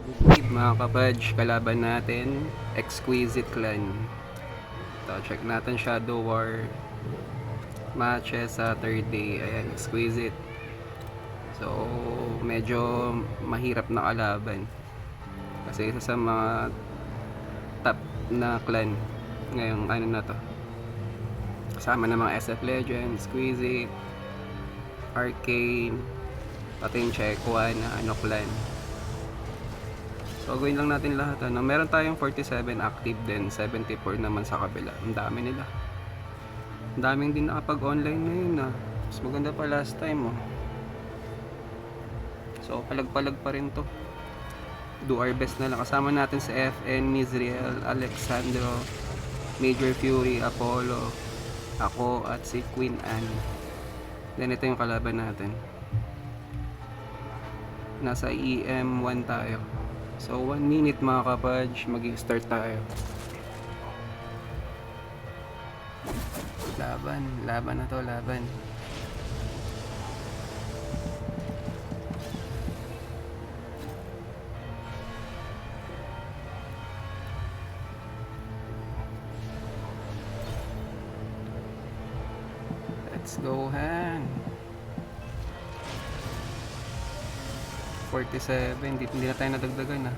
Mga kapaj, kalaban natin Exquisite Clan. Ito, check natin Shadow War matches sa third day. Ayan, Exquisite. So medyo mahirap na kalaban kasi isa sa mga top na clan ngayong ano na to, kasama ng mga SF Legends, Exquisite, Arcane, pati yung Chequan na ano clan. So gawin lang natin lahat ano. Meron tayong 47 active din, 74 naman sa kabila. Ang dami nila. Ang daming din nakapag-online ngayon ah. Mas maganda pa last time oh. So palag-palag pa rin to. Do our best na lang. Kasama natin sa FN, Mizriel, Alexandro, Major Fury, Apollo, ako at si Queen Anne. Then ito yung kalaban natin. Nasa EM1 tayo. So 1 minute mga kapaj, mag-start tayo. Laban na to, laban. Let's go, Han. 47, hindi na tayo nadagdagan ah.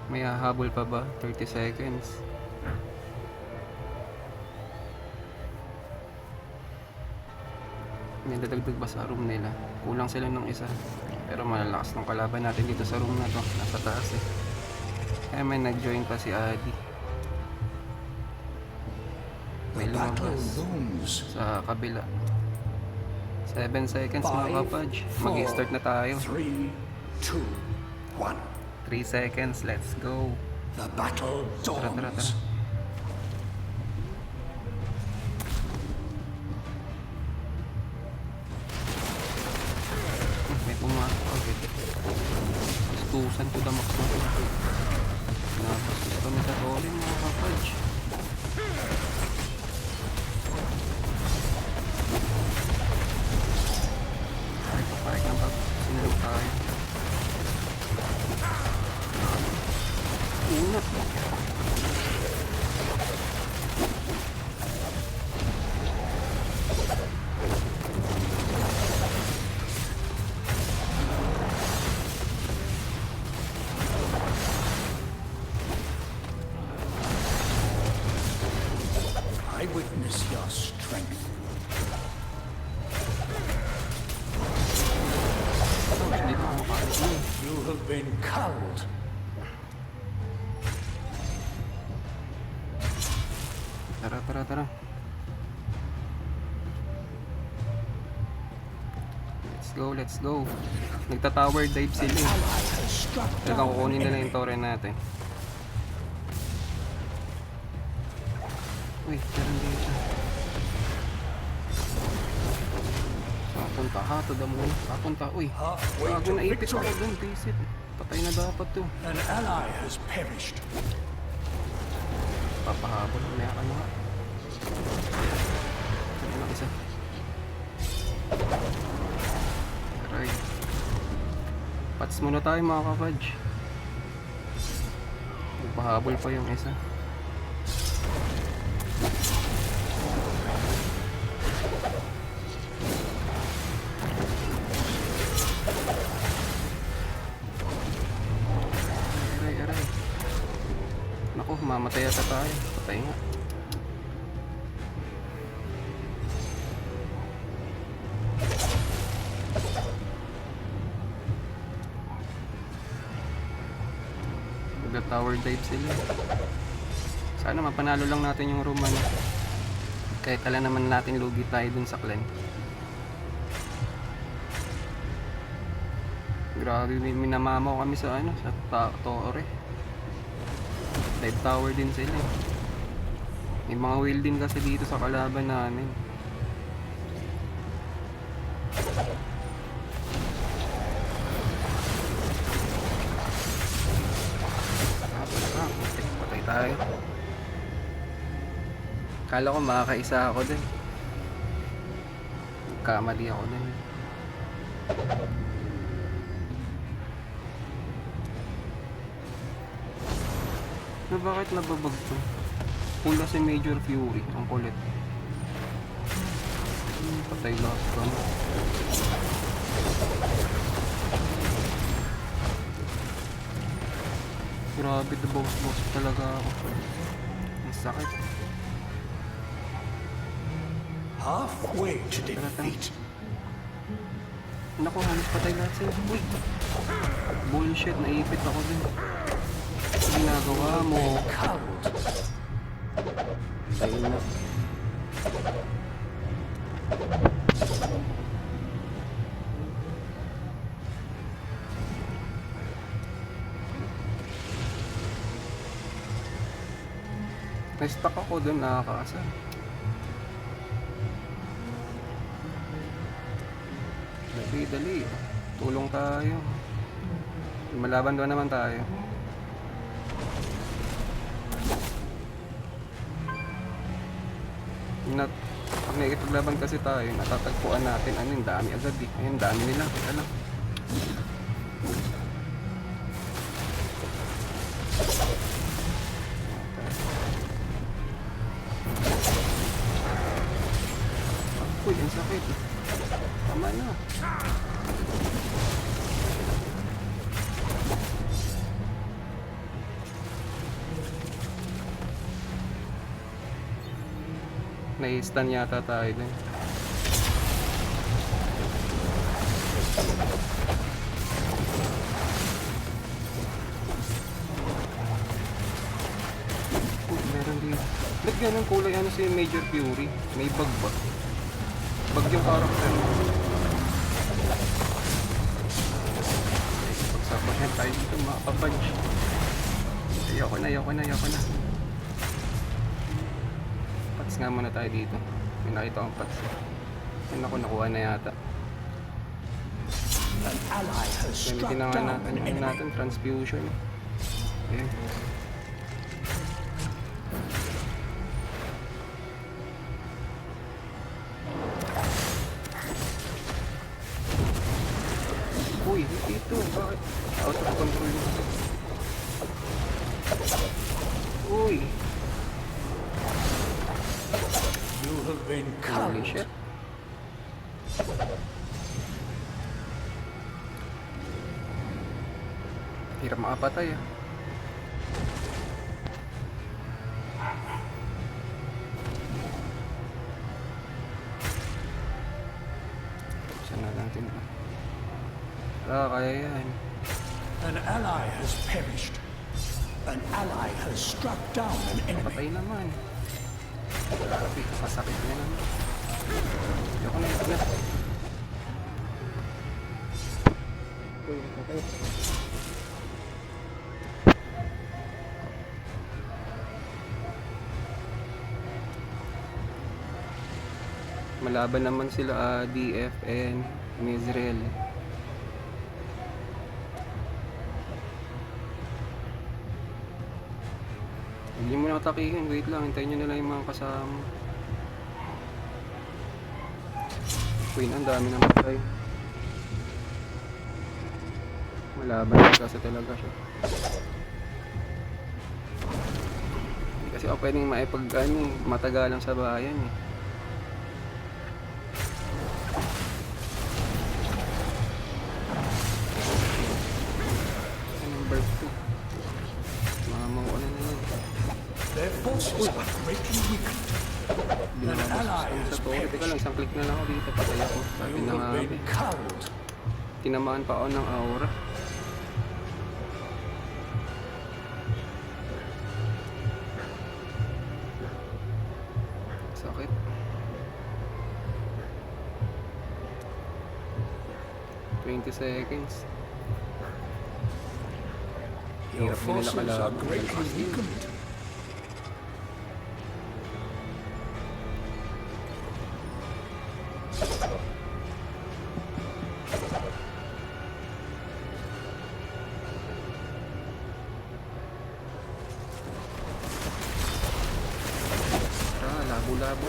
May hahabol pa ba? 30 seconds. May dadagdag ba sa room nila? Kulang sila ng isa. Pero malalakas ng kalaban natin dito sa room na to. Nasa taas eh. Kaya may nag-join pa si Adi. May lumabas sa kabila. 7 seconds mga kapaj. Mag-start na tayo. 3, 2, 1. 3 seconds, let's go. The battle dawns. Tara. May pumasok. Okay. Gustusan to the max na to. Napastos kami sa rolling mga kapaj. Parek ng pag sinulog tayo. Unat. I witness your strength. Hindi ko makakalimutan. You have been culled. Tara. Let's go. Nagta-tower dive sila eh. Talagang kukunin nila yung torre natin. Uy, meron dito. Papunta ha, to the moon. Papunta, uy. Bago na ipit ako dun, visit. Patay na dapat to. An ally has perished. Papahabol, may akan nga. Ano na isa? Aray. Pats muna tayo mga kapaj. Papahabol pa yung isa. Aray. Naku, mamatay ata tayo. Patay nga. Tower dive sila. Sana mapanalo lang natin yung room ano. Kahit alam naman natin lugi tayo dun sa clan. Grabe, minamamaw kami sa ano, sa torre. Dive tower din sila. May mga whale din kasi dito sa kalaban namin. Patay tayo. Kala ko makakaisa ako din. Kamali ako din. Na bakit nababag to? Pula si Major Fury. Ang kulit. Patay last gun. Grabe, the boss talaga ako. Ang sakit. Halfway to defeat. Naku, halos patay lahat sila. Uy! Bullshit, naipit ako din. Ginagawa mo. Cowed. Tayo na. Na-stuck ako dun, nakakaasar. Dali. Tulong tayo. Malaban doon naman tayo. Pag nakikipaglaban kasi tayo, natatagpuan natin. Ano yung dami agad eh. Ayun, dami nila. Teka lang. Uy, ang sakit. Tama na. Nai-stun yata tayo din. Uy, meron din. Ba't ganun kulay ano si Major Fury? May bug ba? Bug yung character. Pagsabahan tayo dito makapunch. Ayoko na. Pats nga muna tayo dito. May nakita akong pats. Ayun ako, nakuha na yata. An ally has struck Gamitin na nga down an enemy. natin transfusion. Ayun. Uy, dito. Bakit? Out of control. Uy. You have been Holy cowed. shit. Hirap makapatay ah. Saan na natin ah. Kaya yan. An ally has perished. An ally has struck down an enemy. Patay naman. Grabe, masakit na naman. Ayoko na ito na. Uy, patay. Malaban naman sila DF and Mizrael. Hindi mo na atakihin, wait lang, hintayin nyo na lang yung mga kasama. Queen, ang dami na matay. Malaban na kasi talaga siya. Hindi kasi ako pwedeng matagalang sa bayan eh. Number 2. Mamawalan na yun. Their forces are greatly weakened. An ally Sa has to, teka lang, perished. isang click na lang ako dito, patay ako. Sabi You na nga, have been cowed. tinamaan pa ako ng aura. Sakit. $20. Your Hirap din nila forces are kalaban. greatly weakened. Labo-labo.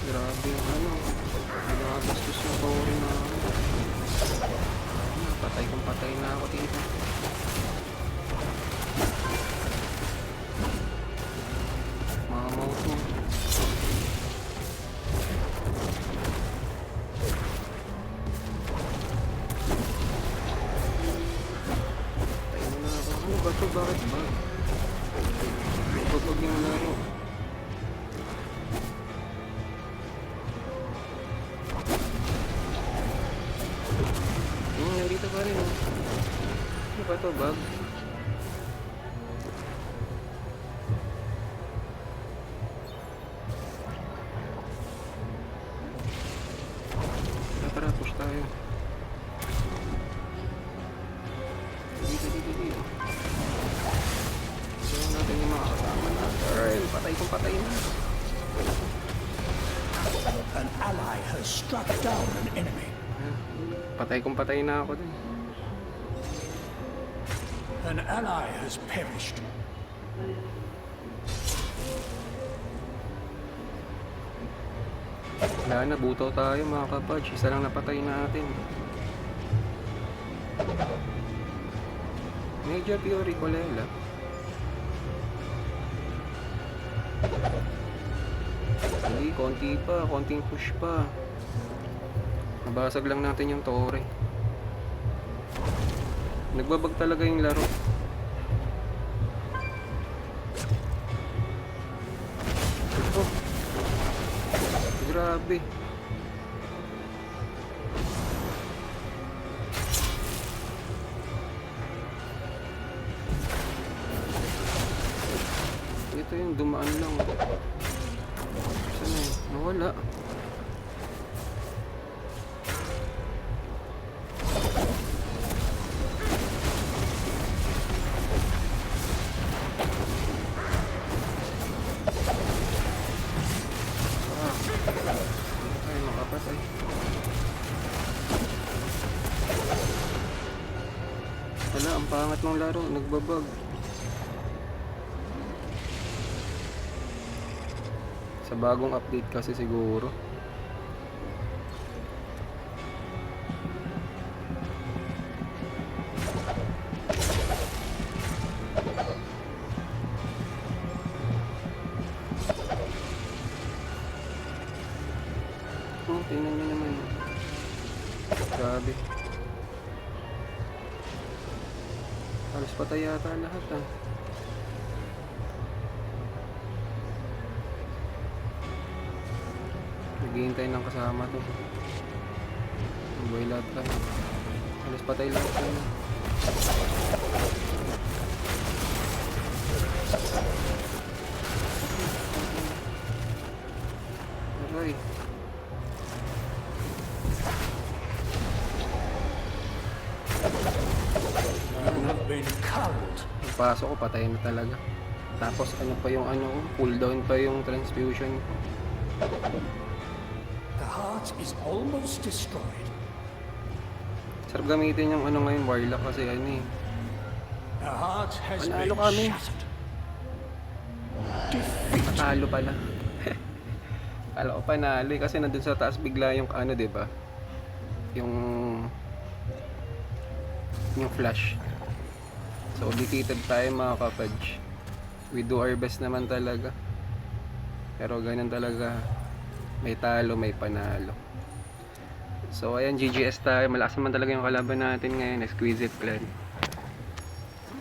Grabe yung ano. Ginabastos yung power na. Patay na ako dito. Mamaw to. Patay na ako. Ano ba to? Bakit ba? Pagpag yung laro. Nandito pa rin. Ano ba to? Bug? Tara, push tayo. Dito. So natin yung mga kasama natin. Alright, patay na. An ally has struck down an enemy. Patay na ako din. An ally has perished. Wala na, butaw tayo mga kapatch. Isa lang napatay natin. Major Fury Colela. Hindi, konting push pa. Nabasag lang natin yung tore. Nagbabag talaga yung laro. Oh, grabe. Ito yung dumaan lang. Saan na yun? Nawala. Ay, makapatay. Wala, ang pangat ng laro. Nagbabag. Sa bagong update kasi siguro. Oh, tingnan nyo naman. Grabe. Halos patay yata lahat ah. Naghihintay ng kasama to. Buhay lahat tayo. Halos patay lahat tayo. Aray. You have been culled. Pasok ko, patay na talaga. Tapos ano pa yung ano ko, cooldown pa yung transfusion ko. The heart is almost destroyed. Sarap gamitin yung ano ngayon, Warlock kasi ano eh. The heart has Panalo been kami. shattered. Defeat. Talo pala. Kala ko panalo eh, kasi nandun sa taas bigla yung ano, 'di ba? Yung flash. So defeated tayo mga kapatch. We do our best naman talaga. Pero ganun talaga. May talo, may panalo. So ayan, GGS tayo. Malakas naman talaga yung kalaban natin ngayon. Exquisite Clan.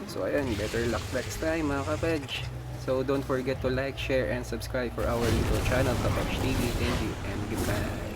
So ayan, better luck next time mga kapatch. So don't forget to like, share, and subscribe for our YouTube channel, Kapatch TV. Thank you and goodbye.